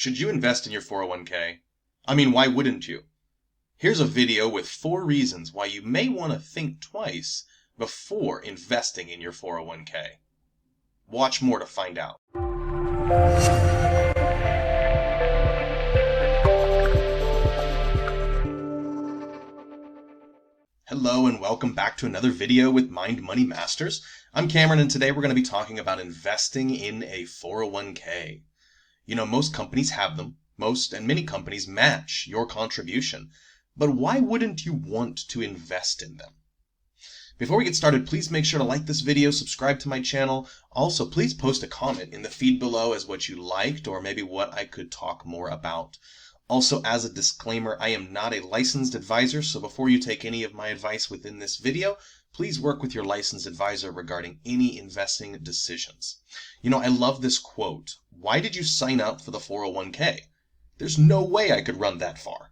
Should you invest in your 401k? I mean, why wouldn't you? Here's a video with 4 reasons why you may want to think twice before investing in your 401k. Watch more to find out. Hello and welcome back to another video with Mind Money Masters. I'm Cameron and today we're going to be talking about investing in a 401k. You know, most companies have them. Most and many companies match your contribution. But why wouldn't you want to invest in them? Before we get started, please make sure to like this video, subscribe to my channel. Also, please post a comment in the feed below as what you liked or maybe what I could talk more about. Also, as a disclaimer, I am not a licensed advisor, so before you take any of my advice within this video, please work with your licensed advisor regarding any investing decisions. You know, I love this quote. Why did you sign up for the 401k? There's no way I could run that far.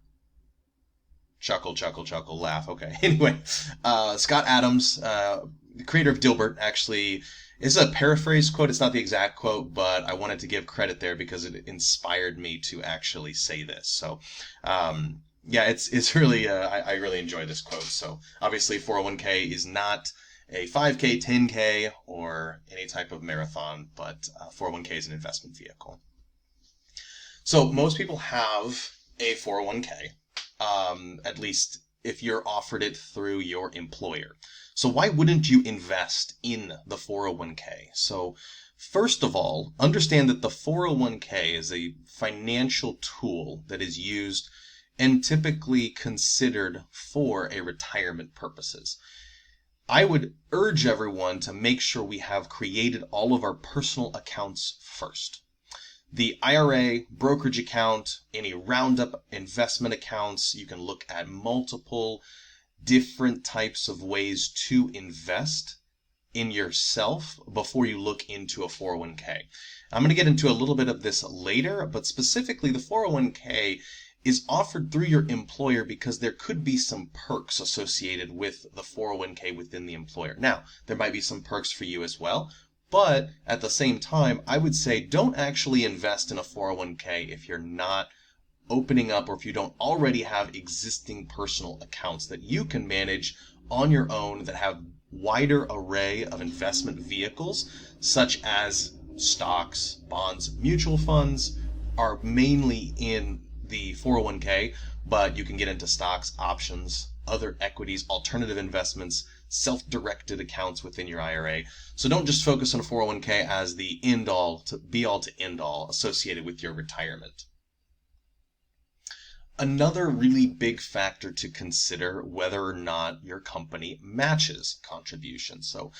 Chuckle, chuckle, chuckle, laugh. Okay. Anyway, Scott Adams, the creator of Dilbert, actually is a paraphrase quote. It's not the exact quote, but I wanted to give credit there because it inspired me to actually say this. So, yeah, it's really, I really enjoy this quote. So obviously 401k is not a 5K, 10K, or any type of marathon, but 401k is an investment vehicle. So most people have a 401k. At least if you're offered it through your employer. So why wouldn't you invest in the 401k? So first of all, understand that the 401k is a financial tool that is used and typically considered for a retirement purposes. I would urge everyone to make sure we have created all of our personal accounts first. The IRA, brokerage account, any roundup investment accounts, you can look at multiple different types of ways to invest in yourself before you look into a 401k. I'm going to get into a little bit of this later, but specifically the 401k is offered through your employer because there could be some perks associated with the 401k within the employer. Now, there might be some perks for you as well. But at the same time, I would say don't actually invest in a 401k if you're not opening up or if you don't already have existing personal accounts that you can manage on your own that have wider array of investment vehicles such as stocks, bonds, mutual funds are mainly in the 401k, but you can get into stocks, options, other equities, alternative investments, self-directed accounts within your IRA. So don't just focus on a 401k as the end-all to be-all to end-all associated with your retirement. Another really big factor to consider whether or not your company matches contributions. So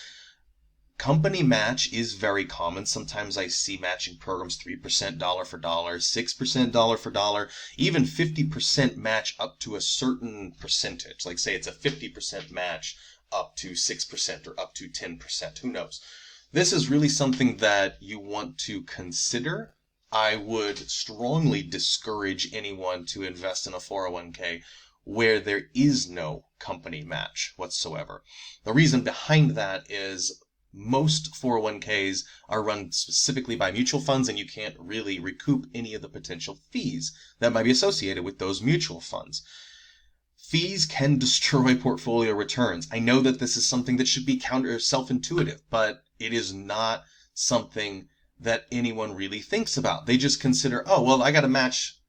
company match is very common. Sometimes I see matching programs 3% dollar for dollar, 6% dollar for dollar, even 50% match up to a certain percentage. Like say it's a 50% match up to 6% or up to 10%. Who knows? This is really something that you want to consider. I would strongly discourage anyone to invest in a 401k where there is no company match whatsoever. The reason behind that is most 401ks are run specifically by mutual funds and you can't really recoup any of the potential fees that might be associated with those mutual funds. Fees can destroy portfolio returns. I know that this is something that should be self-intuitive, but it is not something that anyone really thinks about. They just consider, oh, well, I got to match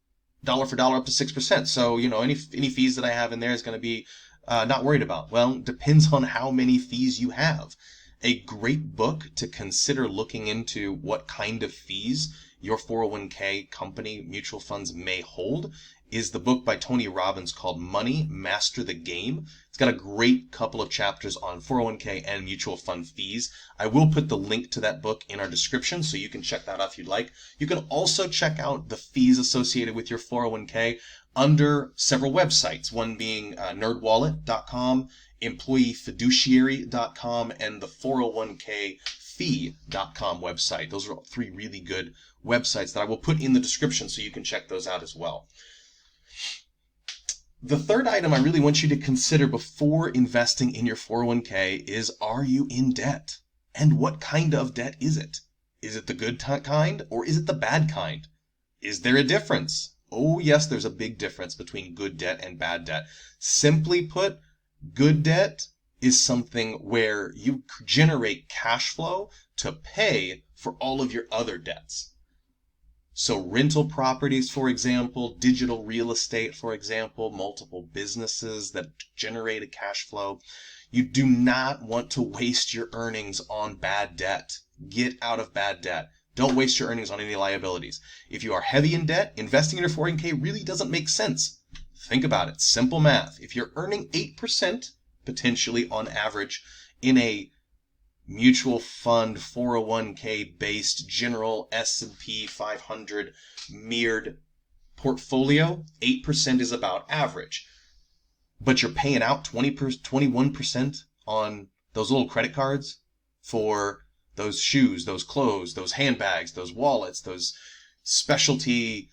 dollar for dollar up to 6%. So, you know, any fees that I have in there is going to be not worried about. Well, it depends on how many fees you have. A great book to consider looking into what kind of fees your 401k company mutual funds may hold is the book by Tony Robbins called Money, Master the Game. It's got a great couple of chapters on 401k and mutual fund fees. I will put the link to that book in our description so you can check that out if you'd like. You can also check out the fees associated with your 401k under several websites, one being nerdwallet.com, employeefiduciary.com, and the 401kfee.com website. Those are 3 really good websites that I will put in the description so you can check those out as well. The third item I really want you to consider before investing in your 401k is, are you in debt? And what kind of debt is it? Is it the good kind or is it the bad kind? Is there a difference? Oh, yes, there's a big difference between good debt and bad debt. Simply put, good debt is something where you generate cash flow to pay for all of your other debts. So rental properties, for example, digital real estate, for example, multiple businesses that generate a cash flow. You do not want to waste your earnings on bad debt. Get out of bad debt. Don't waste your earnings on any liabilities. If you are heavy in debt, investing in your 401k really doesn't make sense. Think about it. Simple math. If you're earning 8% potentially on average in a mutual fund 401k based general S&P 500 mirrored portfolio, 8% is about average. But you're paying out 21% on those little credit cards for those shoes, those clothes, those handbags, those wallets, those specialty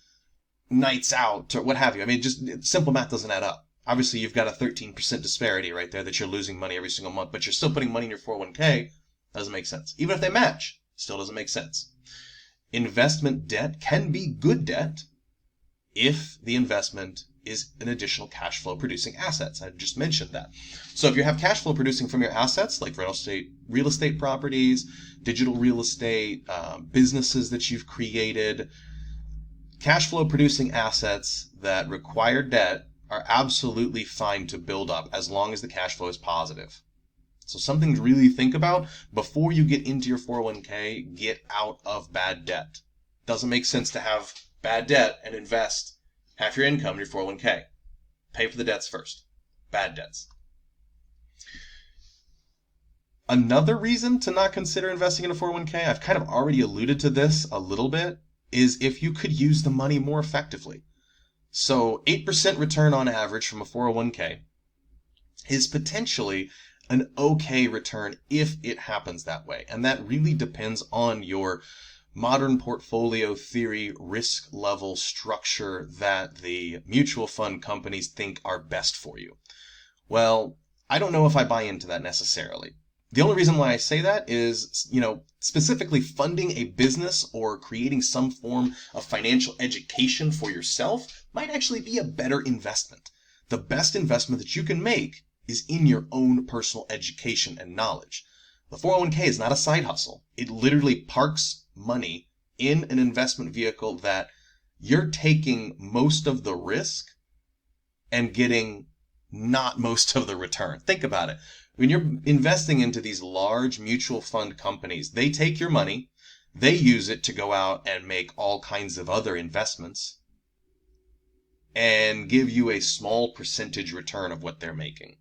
nights out, or what have you. I mean, just simple math doesn't add up. Obviously, you've got a 13% disparity right there that you're losing money every single month, but you're still putting money in your 401k. Doesn't make sense. Even if they match, still doesn't make sense. Investment debt can be good debt if the investment is an additional cash flow producing assets. I just mentioned that. So if you have cash flow producing from your assets, like real estate properties, digital real estate, businesses that you've created, cash flow producing assets that require debt are absolutely fine to build up as long as the cash flow is positive. So something to really think about before you get into your 401k, get out of bad debt. Doesn't make sense to have bad debt and invest half your income in your 401k. Pay for the debts first. Bad debts. Another reason to not consider investing in a 401k, I've kind of already alluded to this a little bit, is if you could use the money more effectively. So 8% return on average from a 401k is potentially an okay return if it happens that way. And that really depends on your modern portfolio theory, risk level structure that the mutual fund companies think are best for you. Well, I don't know if I buy into that necessarily. The only reason why I say that is, specifically funding a business or creating some form of financial education for yourself might actually be a better investment. The best investment that you can make is in your own personal education and knowledge. The 401k is not a side hustle. It literally parks money in an investment vehicle that you're taking most of the risk and getting not most of the return. Think about it. When you're investing into these large mutual fund companies, they take your money, they use it to go out and make all kinds of other investments and give you a small percentage return of what they're making.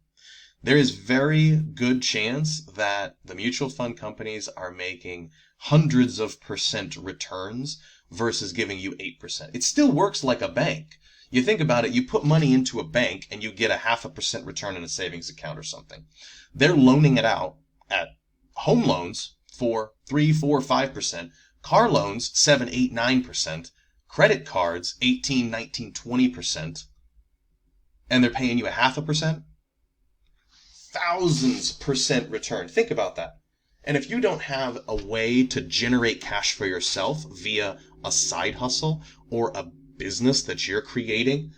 There is very good chance that the mutual fund companies are making hundreds of percent returns versus giving you 8%. It still works like a bank. You think about it, you put money into a bank and you get a 0.5% return in a savings account or something. They're loaning it out at home loans for 3, 4, 5%, car loans 7, 8, 9%, credit cards 18, 19, 20%, and they're paying you a 0.5%. Thousands percent return. Think about that. And if you don't have a way to generate cash for yourself via a side hustle or a business that you're creating,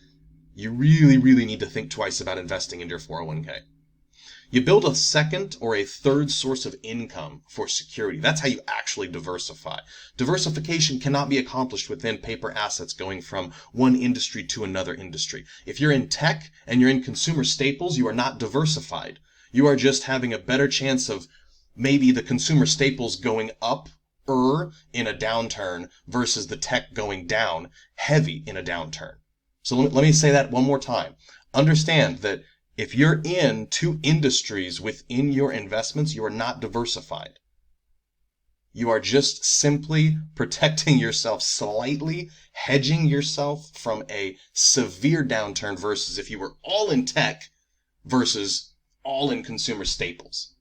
you really, really need to think twice about investing in your 401k. You build a second or a third source of income for security. That's how you actually diversify. Diversification cannot be accomplished within paper assets going from one industry to another industry. If you're in tech and you're in consumer staples, you are not diversified. You are just having a better chance of maybe the consumer staples going up in a downturn versus the tech going down heavy in a downturn. So let me say that one more time. Understand that if you're in two industries within your investments, you are not diversified. You are just simply protecting yourself slightly, hedging yourself from a severe downturn versus if you were all in tech versus all in consumer staples.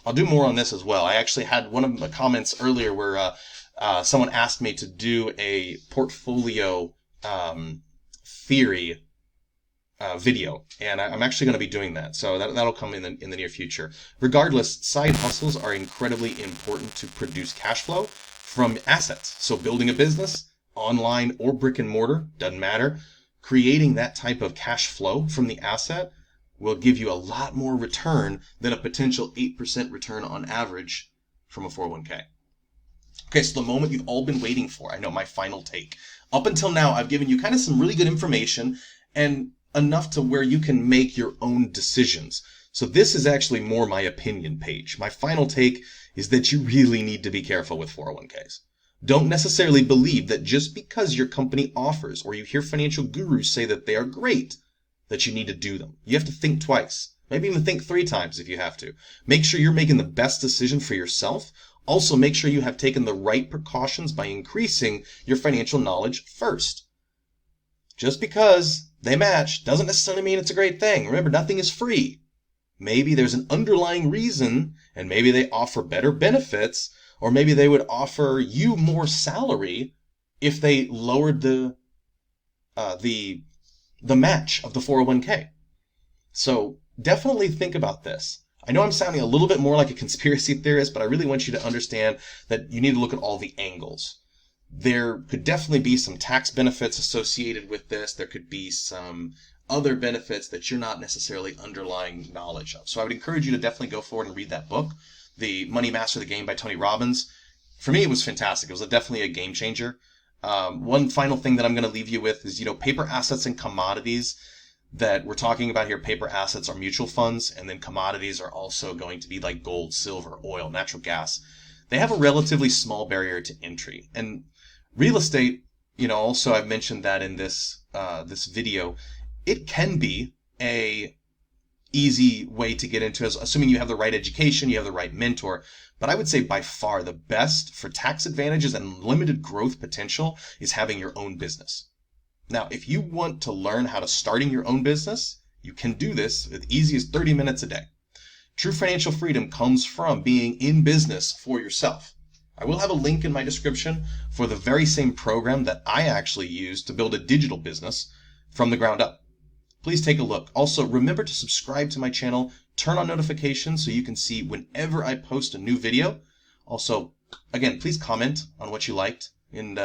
I'll do more on this as well. I actually had one of the comments earlier where someone asked me to do a portfolio theory video, and I'm actually going to be doing that, so that'll come in the near future. Regardless, side hustles are incredibly important to produce cash flow from assets. So building a business online or brick and mortar, doesn't matter, creating that type of cash flow from the asset will give you a lot more return than a potential 8% return on average from a 401k. Okay, so the moment you've all been waiting for, I know, my final take. Up until now, I've given you kind of some really good information and enough to where you can make your own decisions. So this is actually more my opinion page. My final take is that you really need to be careful with 401ks. Don't necessarily believe that just because your company offers or you hear financial gurus say that they are great, that you need to do them. You have to think twice. Maybe even think 3 times if you have to. Make sure you're making the best decision for yourself. Also, make sure you have taken the right precautions by increasing your financial knowledge first. Just because they match doesn't necessarily mean it's a great thing. Remember, nothing is free. Maybe there's an underlying reason, and maybe they offer better benefits, or maybe they would offer you more salary if they lowered the match of the 401k. So definitely think about this. I know I'm sounding a little bit more like a conspiracy theorist, but I really want you to understand that you need to look at all the angles. There could definitely be some tax benefits associated with this. There could be some other benefits that you're not necessarily underlying knowledge of. So I would encourage you to definitely go forward and read that book, The Money Master the Game by Tony Robbins. For me, it was fantastic. It was definitely a game changer. One final thing that I'm going to leave you with is, paper assets and commodities that we're talking about here. Paper assets are mutual funds, and then commodities are also going to be like gold, silver, oil, natural gas. They have a relatively small barrier to entry. And real estate, also I've mentioned that in this video, it can be a easy way to get into it, assuming you have the right education, you have the right mentor. But I would say by far the best for tax advantages and limited growth potential is having your own business. Now, if you want to learn how to starting your own business, you can do this as easy as 30 minutes a day. True financial freedom comes from being in business for yourself. I will have a link in my description for the very same program that I actually used to build a digital business from the ground up. Please take a look. Also, remember to subscribe to my channel, turn on notifications so you can see whenever I post a new video. Also, again, please comment on what you liked and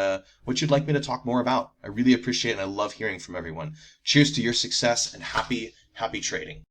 what you'd like me to talk more about. I really appreciate it, and I love hearing from everyone. Cheers to your success, and happy trading.